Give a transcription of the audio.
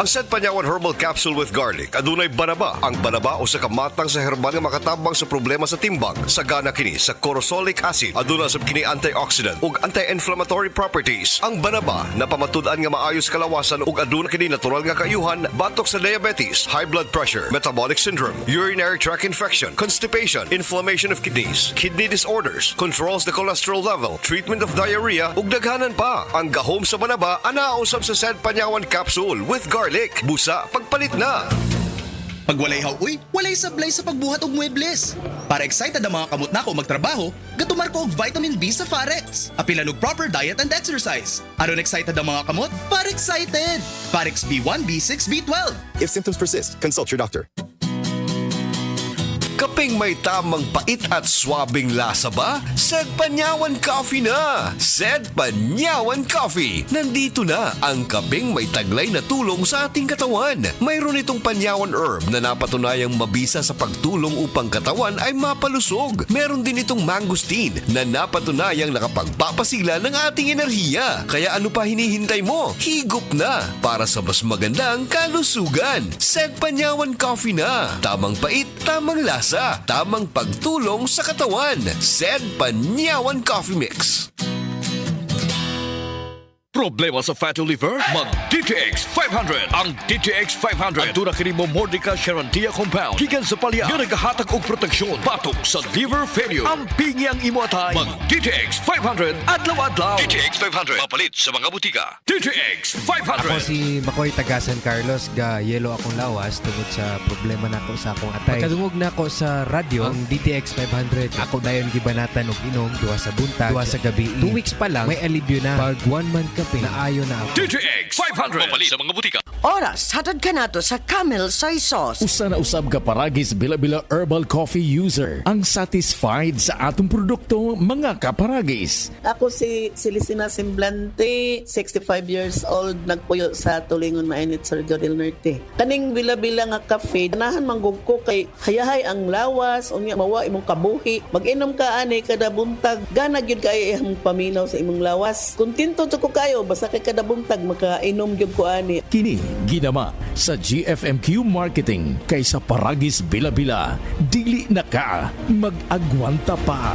Ang Sed Panyawan Herbal Capsule with Garlic adunay banaba. Ang banaba o sa kamatang sa herbal nga makatabang sa problema sa timbang. Sagana kini sa corosolic acid. Aduna sab kini antioxidant ug anti-inflammatory properties. Ang banaba na pamatud-an nga maayos kalawasan ug aduna kini natural nga kaayuhan batok sa diabetes, high blood pressure, metabolic syndrome, urinary tract infection, constipation, inflammation of kidneys, kidney disorders, controls the cholesterol level, treatment of diarrhea ug daghanan pa. Ang gahom sa banaba ana usab sa Sed Panyawan Capsule with Garlic. Busa pagpalit na. Pag walay hawuy, walay sablay sa pagbuhat og muebles. Para excited ang mga kamot nako magtrabaho, gatumar ko og vitamin B sa Farex. Apilan og proper diet and exercise. Aron excited ang mga kamot? Para excited! Farex B1, B6, B12. If symptoms persist, consult your doctor. Kaping may tamang pait at swabing lasa ba? Sed Panyawan Coffee na! Sed Panyawan Coffee! Nandito na ang kaping may taglay na tulong sa ating katawan. Mayroon itong panyawan herb na napatunayang mabisa sa pagtulong upang katawan ay mapalusog. Meron din itong mangosteen na napatunayang nakapagpapasila ng ating enerhiya. Kaya ano pa hinihintay mo? Higop na para sa mas magandang kalusugan. Sed Panyawan Coffee na! Tamang pait, tamang lasa. Tamang pagtulong sa katawan. Sed Panyawan Coffee Mix. Problema sa fatty liver? Mag DTX 500. Ang DTX 500 aduna kini mo Mordica Charantia compound gikan sa palya nga nagahatag og proteksyon batok sa liver failure. Ang pingi ang imo atay. Mag DTX 500 adlaw-adlaw. DTX 500 mapalit sa mga butika. DTX 500. Ako si Makoy taga San Carlos, ga yelo akong lawas tungod sa problema nako sa akong atay. Pagkadungog nako sa radyo ang DTX 500. Ako dayon gibanatan og inom duha sa buntag, duha sa gabi. 2 weeks pa lang may alibyo na. Pag 1 month kape naayo na ako. DTX 500 mapalit sa mga butika. Oras, hatod ka na to sa Camel Soy Sauce. Usa na usab ka paragis bila-bila herbal coffee user ang satisfied sa atong produkto mga kaparagis. Ako si Celestina Semblante, 65 years old, nagpuyo sa Tulingon Mainit, Surigao del Norte. Kaning bila-bila nga kafe, ganahan manggug ko kay hayahay ang lawas, unya mawa imong kabuhi. Mag-inom ka ani kada buntag, gana gyud kay imong paminaw sa imong lawas. Kontento to ko kayo, basta kay kada buntag makainom gyud ko ani. Kini ginama sa GFMQ Marketing kaysa paragis bila-bila dili na ka mag-agwanta pa.